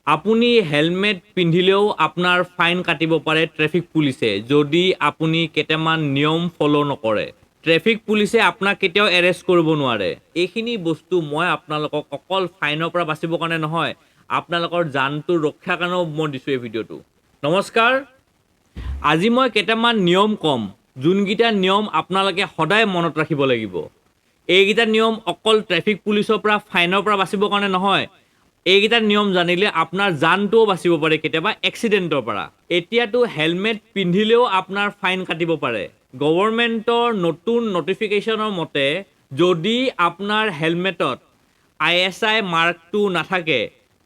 আপুনি হেলমেট পিন্ধিলেও আপোনাৰ ফাইন কাটিব পাৰে ট্ৰেফিক পুলিচে যদি আপুনি কেইটামান নিয়ম ফলো নকৰে। ট্ৰেফিক পুলিচে আপোনাক কেতিয়াও এৰেষ্ট কৰিব নোৱাৰে। এইখিনি বস্তু মই আপোনালোকক অকল ফাইনৰ পৰা বাচিবৰ কাৰণে নহয়, আপোনালোকৰ জানটোৰ ৰক্ষাৰ কাৰণেও মই দিছোঁ এই ভিডিঅ'টো। নমস্কাৰ, আজি মই কেইটামান নিয়ম ক'ম, যোনকেইটা নিয়ম আপোনালোকে সদায় মনত ৰাখিব লাগিব। এইকেইটা নিয়ম অকল ট্ৰেফিক পুলিচৰ পৰা ফাইনৰ পৰা বাচিবৰ কাৰণে নহয়, এইকেইটা নিয়ম জানিলে আপোনাৰ জানটোও বাচিব পাৰে কেতিয়াবা এক্সিডেণ্টৰ পৰা। এতিয়াতো হেলমেট পিন্ধিলেও আপোনাৰ ফাইন কাটিব পাৰে। গভৰ্ণমেণ্টৰ নতুন নটিফিকেশ্যনৰ মতে যদি আপোনাৰ হেলমেটত ISI মাৰ্কটো নাথাকে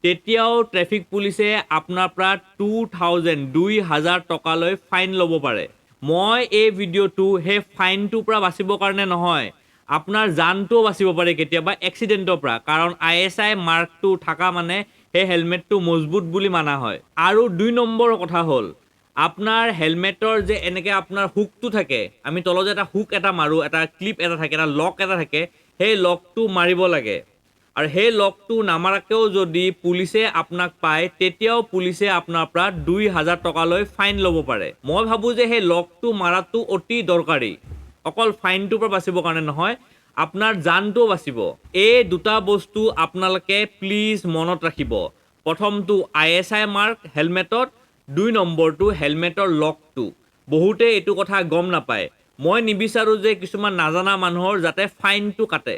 তেতিয়াও ট্ৰেফিক পুলিচে আপোনাৰ পৰা 2000 টকালৈ ফাইন ল'ব পাৰে। মই এই ভিডিঅ'টো সেই ফাইনটোৰ পৰা বাচিবৰ কাৰণে নহয়, আপোনাৰ জানটোও বাচিব পাৰে কেতিয়াবা এক্সিডেণ্টৰ পৰা, কাৰণ ISI মাৰ্কটো থকা মানে সেই হেলমেটটো মজবুত বুলি মানা হয়। আৰু 2 নম্বৰৰ কথা হ'ল, আপোনাৰ হেলমেটৰ যে এনেকৈ আপোনাৰ হুকটো থাকে, আমি তলত যে এটা হুক এটা মাৰোঁ, এটা ক্লিপ এটা থাকে, এটা লক এটা থাকে, সেই লকটো মাৰিব লাগে। আৰু সেই লকটো নামাৰাকৈও যদি পুলিচে আপোনাক পায় তেতিয়াও পুলিচে আপোনাৰ পৰা 2000 টকালৈ ফাইন ল'ব পাৰে। মই ভাবোঁ যে সেই লকটো মাৰাটো অতি দৰকাৰী, অকল ফাইনটোৰ পৰা বাচিবৰ কাৰণে নহয়, আপোনাৰ জানটোও বাচিব। এই দুটা বস্তু আপোনালোকে প্লিজ মনত ৰাখিব। প্ৰথমটো ISI মাৰ্ক হেলমেটত, 2 নম্বৰটো হেলমেটৰ লকটো। বহুতে এইটো কথা গম নাপায়। মই নিবিচাৰোঁ যে কিছুমান নাজানা মানুহৰ যাতে ফাইনটো কাটে।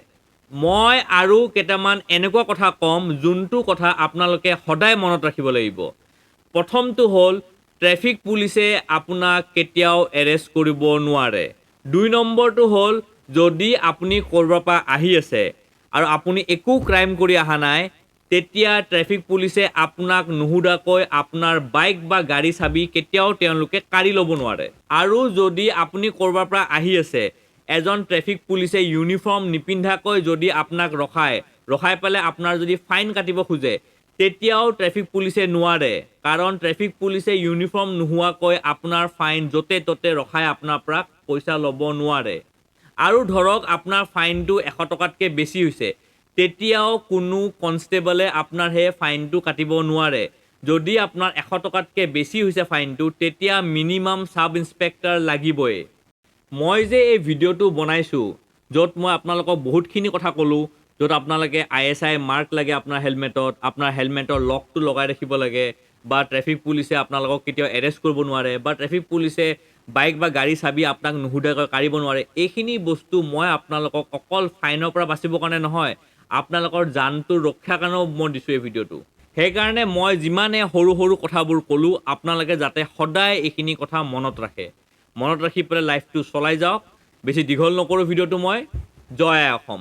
মই আৰু কেইটামান এনেকুৱা কথা ক'ম যোনটো কথা আপোনালোকে সদায় মনত ৰাখিব লাগিব। প্ৰথমটো হ'ল, ট্ৰেফিক পুলিচে আপোনাক কেতিয়াও এৰেষ্ট কৰিব নোৱাৰে। 2 নম্বৰটো হ'ল, যদি আপুনি ক'ৰবাৰ পৰা আহি আছে আৰু আপুনি একো ক্ৰাইম কৰি অহা নাই, তেতিয়া ট্ৰেফিক পুলিচে আপোনাক নুসুধাকৈ আপোনাৰ বাইক বা গাড়ী চাবি কেতিয়াও তেওঁলোকে কাঢ়ি ল'ব নোৱাৰে। আৰু যদি আপুনি ক'ৰবাৰ পৰা আহি আছে, এজন ট্ৰেফিক পুলিচে ইউনিফৰ্ম নিপিন্ধাকৈ যদি আপোনাক ৰখাই পেলাই আপোনাৰ যদি ফাইন কাটিব খোজে, তেতিয়াও ট্ৰেফিক পুলিচে নোৱাৰে, কাৰণ ট্ৰেফিক পুলিচে ইউনিফৰ্ম নোহোৱাকৈ আপোনাৰ ফাইন য'তে ত'তে ৰখাই আপোনাৰ পৰা পইচা ল'ব নোৱাৰে। আৰু ধৰক আপোনাৰ ফাইনটো 100 টকাতকৈ বেছি হৈছে, তেতিয়াও কোনো কনষ্টেবলে আপোনাৰ সেই ফাইনটো কাটিব নোৱাৰে। যদি আপোনাৰ 100 টকাতকৈ বেছি হৈছে ফাইনটো, তেতিয়া মিনিমাম চাব ইন্সপেক্টৰ লাগিবই। মই যে এই ভিডিঅ'টো বনাইছোঁ, য'ত মই আপোনালোকক বহুতখিনি কথা ক'লোঁ, য'ত আপোনালোকে ISI মাৰ্ক লাগে আপোনাৰ হেলমেটত, আপোনাৰ হেলমেটৰ লকটো লগাই ৰাখিব লাগে, বা ট্ৰেফিক পুলিচে আপোনালোকক কেতিয়াও এৰেষ্ট কৰিব নোৱাৰে, বা ট্ৰেফিক পুলিচে বাইক বা গাড়ী চাবি আপোনাক নুসুধাকৈ কাঢ়িব নোৱাৰে, এইখিনি বস্তু মই আপোনালোকক অকল ফাইনৰ পৰা বাচিবৰ কাৰণে নহয়, আপোনালোকৰ জানটোৰ ৰক্ষাৰ কাৰণেও মই দিছোঁ এই ভিডিঅ'টো। সেইকাৰণে মই যিমানে সৰু সৰু কথাবোৰ ক'লোঁ, আপোনালোকে যাতে সদায় এইখিনি কথা মনত ৰাখে। মনত ৰাখি পেলাই লাইফটো চলাই যাওক। বেছি দীঘল নকৰোঁ ভিডিঅ'টো মই। জয় আই অসম।